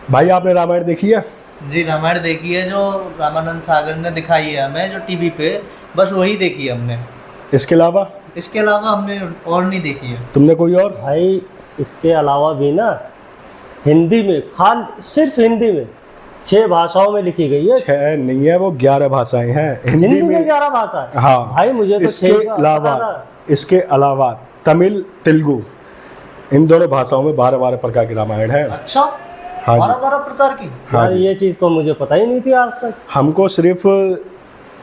भाई आपने रामायण देखी है? जी रामायण देखी है, जो रामानंद सागर ने दिखाई है हमें जो टीवी पे, बस वही देखी है हमने। इसके अलावा इसके अलावा हमने और नहीं देखी है। तुमने कोई और? भाई इसके अलावा भी ना हिंदी में, खाल सिर्फ हिंदी में 6 भाषाओं में लिखी गई है। 6 नहीं है, वो 11 भाषाएं हैं हिंदी हिंदी में में। 11 भाषा है। हाँ भाई मुझे तो इसके 6 का अलावा पता था। इसके अलावा तमिल, तेलुगु, इन दोनों भाषाओं में 12-12 प्रकार की रामायण है। अच्छा, हाँ जी। 12-12 प्रकार की। हाँ यार जी। ये चीज़ तो मुझे पता ही नहीं थी आज तक। हमको सिर्फ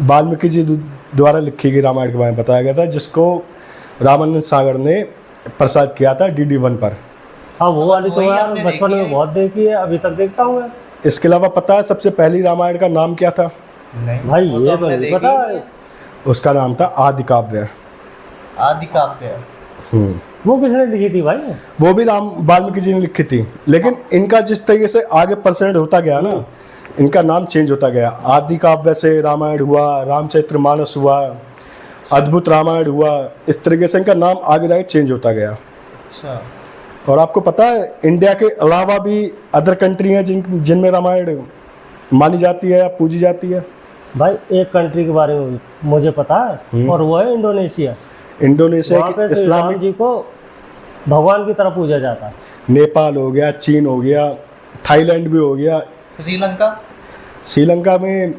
वाल्मीकि जी द्वारा लिखी गई रामायण के बारे में बताया गया था, जिसको रामानंद सागर ने प्रसारित किया था DD1 पर। हाँ वो वाली तो वही यार हमने बचपन देखी में है। बहुत देखी है, अभी तक देखता हूँ मैं। इसके अलावा पता है सबसे पहली रामायण का नाम क्या था? नहीं भाई वो ये तो हमने नहीं देखी पता। ही है। उसका नाम था आदि काव्य। आदि काव्य। वो किसने लिखी थी भाई? वो भी राम वाल्मीकि जी ने लिखी थी, लेकिन इनका जिस तरीके से आगे परसेंट होता गया ना, इनका नाम चेंज होता गया। आदि काव्य से रामायण हुआ, रामचरितमानस हुआ, अद्भुत रामायण हुआ, इस तरीके से इनका नाम आगे जाके चेंज होता गया। अच्छा, और आपको पता है इंडिया के अलावा भी अदर कंट्री हैं जिनमें रामायण मानी जाती है या पूजी जाती है। भाई एक कंट्री के बारे में मुझे पता है, और वो है इंडोनेशिया। इंडोनेशिया वहाँ की पे श्री राम इस्लामिक, जी को भगवान की तरह पूजा जाता है। नेपाल हो गया, चीन हो गया, थाईलैंड भी हो गया, श्रीलंका। श्रीलंका में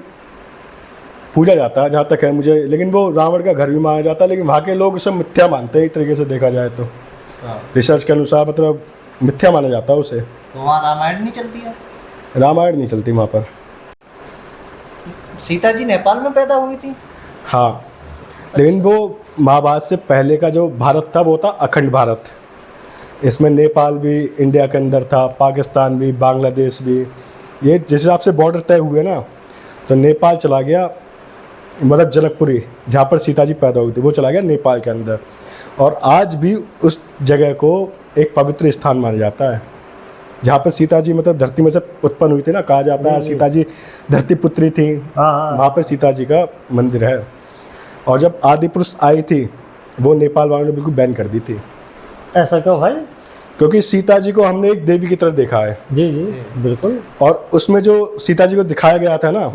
पूजा जाता है जहाँ तक है मुझे, लेकिन वो रावण का घर भी माना जाता है, लेकिन वहाँ के लोग उसे मिथ्या मानते हैं। एक तरीके से देखा जाए तो रिसर्च के अनुसार मतलब मिथ्या माना जाता है उसे। तो वहाँ रामायण नहीं चलती है? रामायण नहीं चलती वहाँ पर। सीता जी नेपाल में पैदा हुई थी? हाँ, लेकिन वो महाभारत से पहले का जो भारत था वो था अखंड भारत। इसमें नेपाल भी इंडिया के अंदर था, पाकिस्तान भी, बांग्लादेश भी। ये जिस हिसाब से बॉर्डर तय हुए ना, तो नेपाल चला गया, मतलब जनकपुरी जहाँ पर सीता जी पैदा हुई थी वो चला गया नेपाल के अंदर। और आज भी उस जगह को एक पवित्र स्थान माना जाता है जहाँ पर सीता जी मतलब धरती में से उत्पन्न हुई थी ना। कहा जाता है सीता जी धरती पुत्री थी। हाँ। वहाँ पर सीता जी का मंदिर है। और जब आदि पुरुष आई थी, वो नेपाल वालों ने बिल्कुल बैन कर दी थी। ऐसा क्यों भाई? क्योंकि सीता जी को हमने एक देवी की तरह देखा है। जी जी बिल्कुल। और उसमें जो सीता जी को दिखाया गया था ना,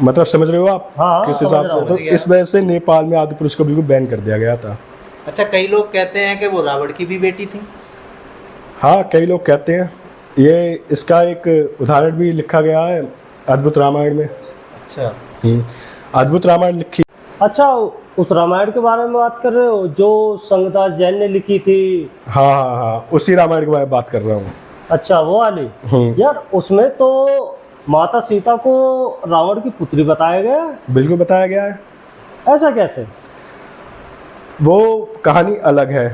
मतलब समझ रहे हो आप हाँ, किस समझ हिसाब रहा से? हूँ। तो इस वजह से नेपाल में आदि पुरुष को बिल्कुल बैन कर दिया गया था। अच्छा, कई लोग कहते हैं कि वो रावण की भी बेटी थी। हाँ, कई लोग कहते हैं। ये इसका एक उदाहरण भी लिखा गया है अद्भुत रामायण में। अच्छा, अद्भुत रामायण लिखी। अच्छा, उस रामायण के बारे में बात कर रहे हो जो संगदास जैन ने लिखी थी? हाँ हाँ हाँ, उसी रामायण के बारे में बात कर रहा हूँ। अच्छा वो वाली। यार उसमें तो माता सीता को रावण की पुत्री बताया गया है। बिल्कुल बताया गया है। ऐसा कैसे? वो कहानी अलग है।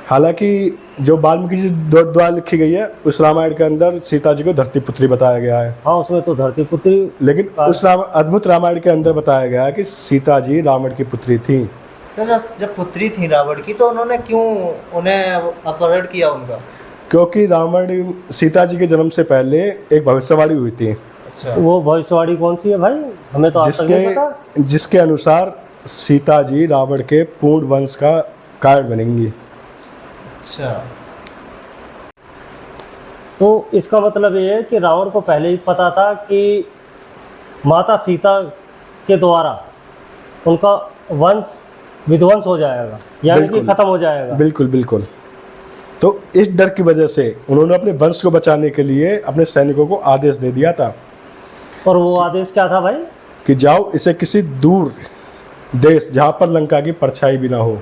हालांकि जो वाल्मीकि जी द्वारा लिखी गई है उस रामायण के अंदर सीता जी को धरती पुत्री बताया गया है। हाँ उसमें तो धरती पुत्री। लेकिन उस अद्भुत रामायण के अंदर बताया गया है कि सीता जी रावण की पुत्री थी। तो जब पुत्री थी रावण की, तो उन्होंने क्यों उन्हें अपहरण किया उनका? क्योंकि रावण सीता जी के जन्म से पहले एक भविष्यवाणी हुई थी। अच्छा, वो भविष्यवाणी कौन सी है भाई? हमें तो आज तक नहीं पता। जिसके अनुसार सीता जी रावण के पूर्ण वंश का कारण बनेंगी। अच्छा, तो इसका मतलब ये है कि रावण को पहले ही पता था कि माता सीता के द्वारा उनका वंश विध्वंस हो जाएगा, यानी कि बिल्कुल। खत्म हो जाएगा। बिल्कुल बिल्कुल। तो इस डर की वजह से उन्होंने अपने वंश को बचाने के लिए अपने सैनिकों को आदेश दे दिया था। और वो आदेश क्या था भाई? कि जाओ इसे किसी दूर देश जहाँ पर लंका की परछाई भी ना हो,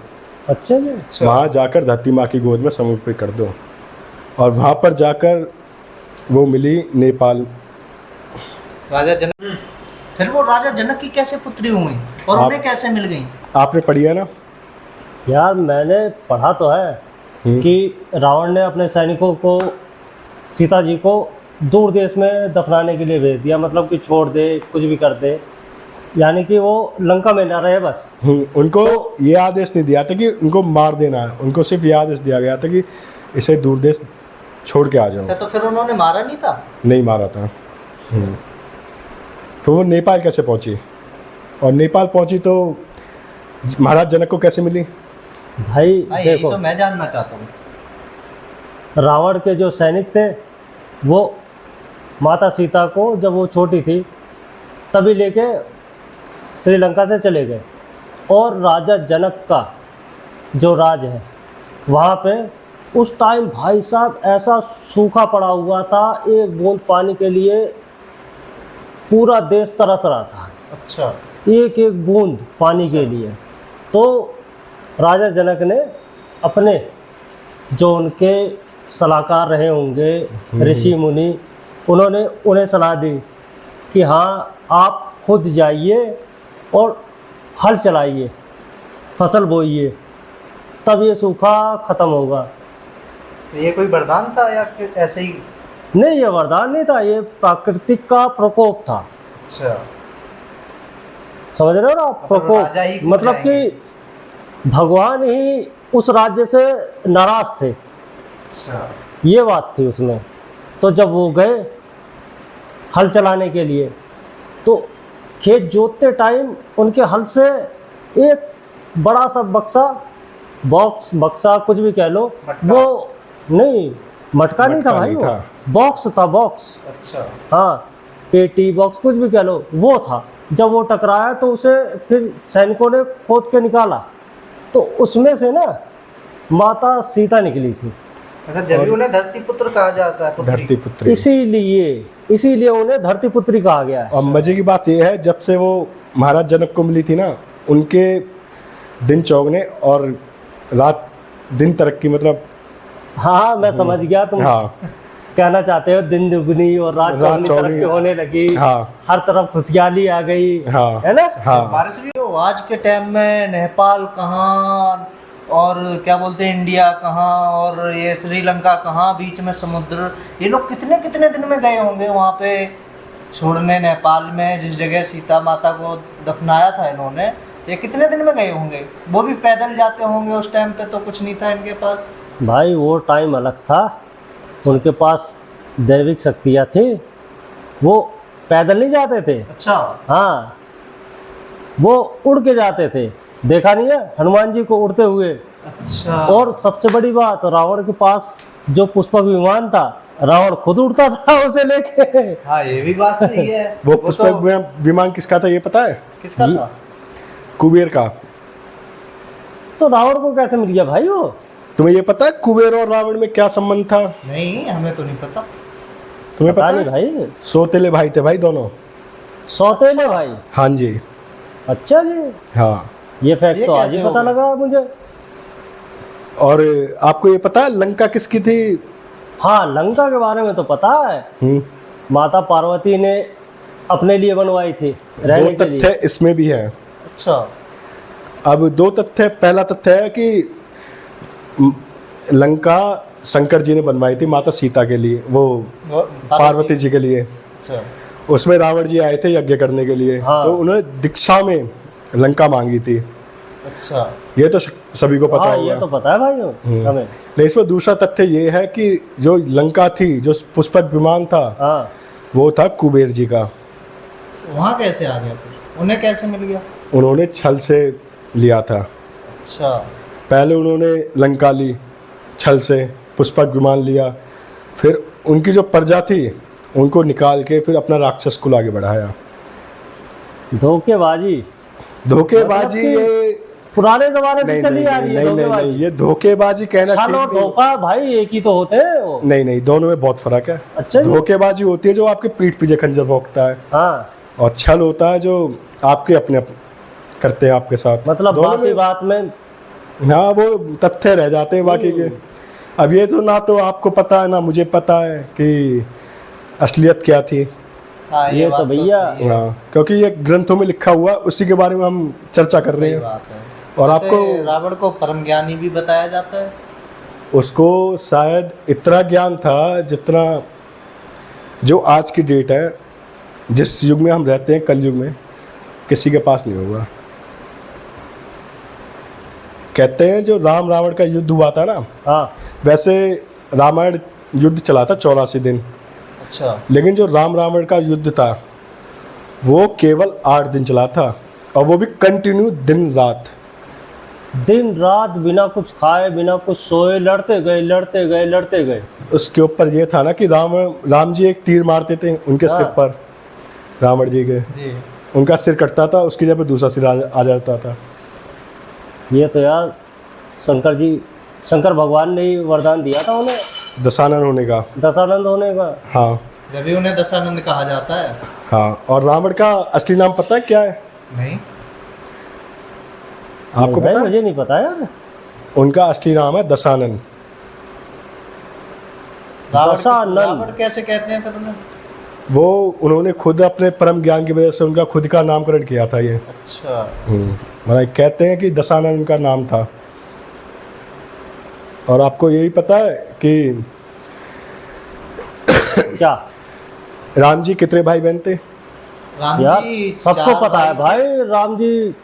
अच्छा जी। वहाँ जाकर धरती माँ की गोद में समर्पित कर दो। और वहाँ पर जाकर वो मिली नेपाल। राजा जनक। फिर वो राजा जनक की कैसे पुत्री हुई और उन्हें कैसे मिल गई? आपने पढ़ी है ना? यार मैंने पढ़ा तो है कि रावण ने अपने सैनिकों को सीता जी को दूर देश में दफनाने के लिए भेज दिया, मतलब कि छोड़ दे, कुछ भी कर दे, यानी कि वो लंका में ना रहे बस। उनको ये आदेश नहीं दिया था कि उनको मार देना है, उनको सिर्फ ये आदेश दिया गया था कि इसे दूर देश छोड़ के आ जाओ। अच्छा, तो फिर उन्होंने मारा नहीं था? नहीं मारा था। तो वो नेपाल कैसे पहुंची? और नेपाल पहुंची तो महाराज जनक को कैसे मिली? भाई यही देखो, तो मैं जानना चाहता हूँ। रावण के जो सैनिक थे वो माता सीता को जब वो छोटी थी तभी लेके श्रीलंका से चले गए, और राजा जनक का जो राज है वहाँ पे उस टाइम भाई साहब ऐसा सूखा पड़ा हुआ था, एक बूंद पानी के लिए पूरा देश तरस रहा था, अच्छा। एक एक बूंद पानी के लिए। तो राजा जनक ने अपने जो उनके सलाहकार रहे होंगे ऋषि मुनि, उन्होंने उन्हें सलाह दी कि हाँ आप खुद जाइए और हल चलाइए, फसल बोइए, तब ये सूखा ख़त्म होगा। ये कोई वरदान था या ऐसे ही? नहीं, ये वरदान नहीं था, ये प्राकृतिक का प्रकोप था। अच्छा, समझ रहे हो ना आप? मतलब राजा ही प्रकोप कूद मतलब कि भगवान ही उस राज्य से नाराज थे, अच्छा। ये बात थी उसमें। तो जब वो गए हल चलाने के लिए, तो खेत जोतते टाइम उनके हल से एक बड़ा सा बक्सा कुछ भी कह लो, मटका? वो नहीं, मटका नहीं था मटका भाई, नहीं वो था। बॉक्स था, बॉक्स। अच्छा, हाँ, पेटी बॉक्स कुछ भी कह लो, वो था। जब वो टकराया तो उसे फिर सैनिकों ने खोद के निकाला, तो उसमें से ना माता सीता निकली थी। अच्छा, जब भी उन्हें धरती पुत्र कहा जाता है, पुत्री। धरती पुत्री। इसीलिए उन्हें धरती पुत्री कहा गया है। और मजे की बात यह है, जब से वो महाराज जनक को मिली थी ना, उनके दिन चौगने और रात दिन तरक्की, मतलब हाँ, मैं समझ गया तुम हाँ कहना चाहते हो, दिन दुगनी और रात रात चौगनी चौगनी तरक्की होने लगी। हाँ। हर तरफ खुशहाली आ गई, हाँ। है ना? हाँ, बारिश भी हो। आज के टाइम में नेपाल कहाँ और क्या बोलते हैं इंडिया कहाँ और ये श्रीलंका कहाँ, बीच में समुद्र। ये लोग कितने कितने दिन में गए होंगे वहाँ पे छोड़ने, नेपाल में जिस जगह सीता माता को दफनाया था इन्होंने, ये कितने दिन में गए होंगे? वो भी पैदल जाते होंगे, उस टाइम पे तो कुछ नहीं था इनके पास। भाई वो टाइम अलग था, उनके पास दैविक शक्तियाँ थी, वो पैदल नहीं जाते थे। अच्छा, हाँ, वो उड़ के जाते थे, देखा नहीं है हनुमान जी को उड़ते हुए। अच्छा। और सबसे बड़ी बात, रावण के पास जो पुष्पक विमान था, रावण खुद उड़ता था उसे लेके। हाँ, ये भी बात सही है। वो तो पुष्पक विमान किसका था ये पता है? किसका था? कुबेर का। तो रावण को कैसे मिल गया भाई वो? तुम्हें ये पता है कुबेर और रावण में क्या संबंध था? नहीं, हमें तो नहीं पता। तुम्हें पता पता नहीं है? भाई, सौतेले भाई थे भाई दोनों। सौतेले भाई? हाँ जी। अच्छा जी, हाँ। ये फैक्ट ये तो आज कैसे ही हो पता गया? लगा मुझे। और आपको ये पता है लंका किसकी थी? हाँ, लंका के बारे में तो पता है, माता पार्वती ने अपने लिए बनवाई थी रहने दो के लिए। तथ्य इसमें भी है। अच्छा। अब दो तथ्य, पहला तथ्य है कि लंका शंकर जी ने बनवाई थी माता सीता के लिए, वो पार्वती जी के लिए। अच्छा। उसमें रावण जी आए थे यज्ञ करने के लिए, हाँ। तो उन्होंने दीक्षा में लंका मांगी थी। अच्छा। ये तो सभी को पता हाँ, होगा। ये तो पता है भाई हमें। लेकिन इसमें दूसरा तथ्य ये है कि जो लंका थी, जो पुष्पक विमान था, हाँ, वो था कुबेर जी का। वहाँ कैसे आ गया फिर? उन्हें कैसे मिल गया? उन्होंने छल से लिया था। अच्छा। पहले उन्होंने लंका ली, छल से पुष्पक विमान लिया, फिर उनकी जो प्रजा थी उनको निकाल के फिर अपना राक्षस कुल आगे बढ़ाया। धोखेबाजी धोखेबाजी मतलब कि ये पुराने जमाने से नहीं चली आ नहीं रही है नहीं नहीं धोखेबाजी। नहीं, ये धोखेबाजी कहना छल ठीक और नहीं। धोखा भाई एक ही तो होते हैं वो। नहीं नहीं, दोनों में बहुत फर्क है। अच्छा जी। धोखेबाजी होती है जो आपके पीठ पीछे खंजर भोंकता है, हाँ, और छल होता है जो आपके अपने करते हैं आपके साथ। मतलब दोनों बात ही में बात में। हाँ, वो तथ्य रह जाते हैं बाकी के। अब ये तो ना तो आपको पता है ना मुझे पता है कि असलियत क्या थी। हाँ, ये बात तो भैया सही है। हाँ, क्योंकि ये ग्रंथों में लिखा हुआ, उसी के बारे में हम चर्चा कर रहे सही हैं। बात है। और वैसे आपको रावण को परम ज्ञानी भी बताया जाता है। उसको शायद इतना ज्ञान था जितना जो आज की डेट है, जिस युग में हम रहते हैं, कलयुग में, किसी के पास नहीं होगा। कहते हैं जो राम रावण का युद्ध हुआ था ना, हाँ, वैसे रामायण युद्ध चला था 84 दिन, अच्छा। लेकिन जो राम रावण का युद्ध था वो केवल 8 दिन चला था, और वो भी कंटिन्यू दिन रात दिन रात बिना कुछ खाए बिना कुछ सोए लड़ते गए लड़ते गए लड़ते गए। उसके ऊपर ये था ना कि राम जी एक तीर मारते थे उनके सिर पर, रावण जी के, जी। उनका सिर कटता था, उसकी जगह पे दूसरा सिर आ जाता था। ये तो यार शंकर भगवान ने ही वरदान दिया था उन्हें दशानन होने का। दशानंद होने का। हाँ जब भी उन्हें दशानंद कहा जाता है। हाँ। और रावण का असली नाम पता है क्या है? नहीं, आपको भाई पता है? मुझे नहीं पता यार। उनका असली नाम है दशानन। दशानंद। रावण कैसे कहते हैं फिर उन्हें? वो उन्होंने खुद अपने परम ज्ञान की वजह से उनका खुद का नामकरण किया था ये। अच्छा। मतलब कहते हैं कि दशानन उनका नाम था। और आपको यही पता है कि क्या राम जी कितने भाई बहन थे? राम यार जी सबको चार पता है भाई, राम जी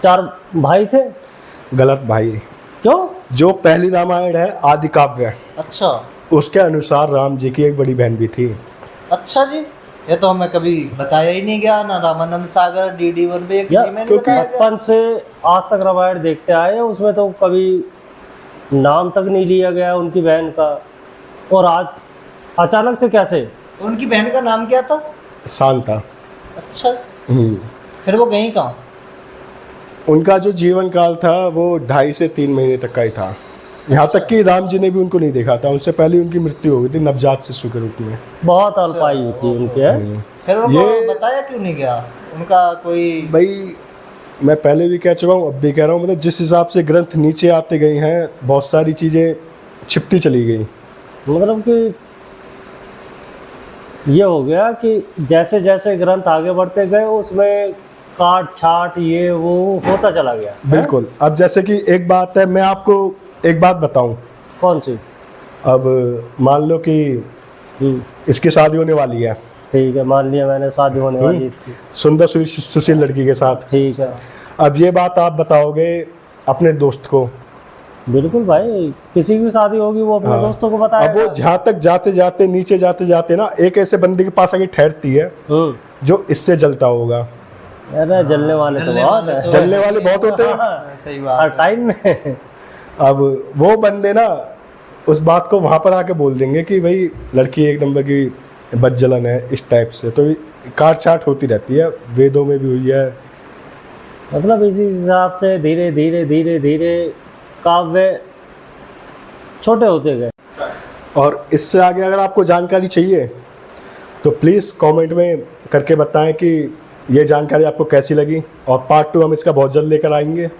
4 भाई थे। गलत भाई। क्यों? जो पहली रामायण है आदि काव्य, अच्छा उसके अनुसार राम जी की एक बड़ी बहन भी थी। अच्छा जी, ये तो हमें कभी बताया ही नहीं गया, ना रामानंद सागर DD1 पे यार में नहीं क्योंकि बताया गया। बचपन से आज तक रामायण देखते आए हैं, उसमें तो कभी नाम तक नहीं लिया गया उनकी बहन का। और आज अचानक से कैसे? तो उनकी बहन का नाम क्या था? शांता। अच्छा, हम्म। फिर वो गई कहाँ? उनका जो जीवन काल था वो 2.5 से 3 महीने तक का ही था। यहाँ तक कि राम जी ने भी उनको नहीं देखा था, उनसे पहले उनकी मृत्यु हो गई थी नवजात शिशु के रूप में। बहुत अल्पायु थी उनके हैं? फिर उनको ये- बताया क्यों नहीं गया उनका कोई? भाई मैं पहले भी कह चुका हूँ, अब भी कह रहा हूँ, मतलब जिस हिसाब से ग्रंथ नीचे आते गए हैं बहुत सारी चीज़ें छिपती चली गई। मतलब कि ये हो गया कि जैसे जैसे ग्रंथ आगे बढ़ते गए उसमें काट छाट ये वो होता चला गया। बिल्कुल। अब जैसे कि एक बात है, मैं आपको एक बात बताऊं। कौन सी? अब मान लो कि हम्म, इसकी शादी होने वाली है, ठीक है, मान लिया मैंने, शादी होने वाली इसकी। सुंदर सुशील लड़की के साथ। ठीक है, अब ये बात आप बताओगे अपने दोस्त को। बिल्कुल भाई, किसी की भी शादी होगी वो अपने हाँ। दोस्तों को अब वो बताएगा। जहाँ तक जाते जाते नीचे जाते जाते ना एक ऐसे बंदे के पास आके ठहरती है जो इससे जलता होगा। अरे जलने वाले तो जलने बहुत वाले है। तो- जलने वाले बहुत होते हैं। सही हर बात है। टाइम में। अब वो बंदे ना उस बात को वहां पर आके बोल देंगे कि भाई लड़की एक नंबर की बदजलन है, इस टाइप से। तो काट छाट होती रहती है, वेदों में भी हुई है। मतलब इसी हिसाब से धीरे धीरे धीरे धीरे काव्य छोटे होते गए। और इससे आगे अगर आपको जानकारी चाहिए तो प्लीज़ कमेंट में करके बताएं कि ये जानकारी आपको कैसी लगी, और पार्ट 2 हम इसका बहुत जल्द लेकर आएंगे।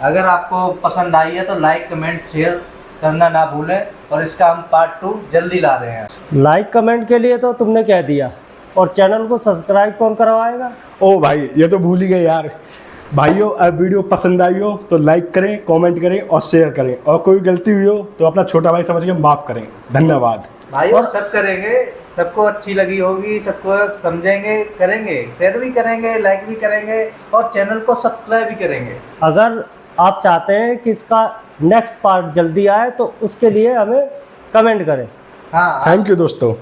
अगर आपको पसंद आई है तो लाइक कमेंट शेयर करना ना भूलें, और इसका हम पार्ट 2 जल्दी ला रहे हैं। लाइक कमेंट के लिए तो तुमने कह दिया, और चैनल को सब्सक्राइब कौन करवाएगा? ओ भाई ये तो भूल ही गए यार। भाइयों अब वीडियो पसंद आई हो तो लाइक करें, कमेंट करें और शेयर करें, और कोई गलती हुई हो तो अपना छोटा भाई समझ के माफ़ करें। धन्यवाद। भाई और सब करेंगे, सबको अच्छी लगी होगी, सबको समझेंगे, करेंगे, शेयर भी करेंगे, लाइक भी करेंगे, और चैनल को सब्सक्राइब भी करेंगे। अगर आप चाहते हैं कि इसका नेक्स्ट पार्ट जल्दी आए तो उसके लिए हमें कमेंट करें। हाँ, थैंक यू दोस्तों।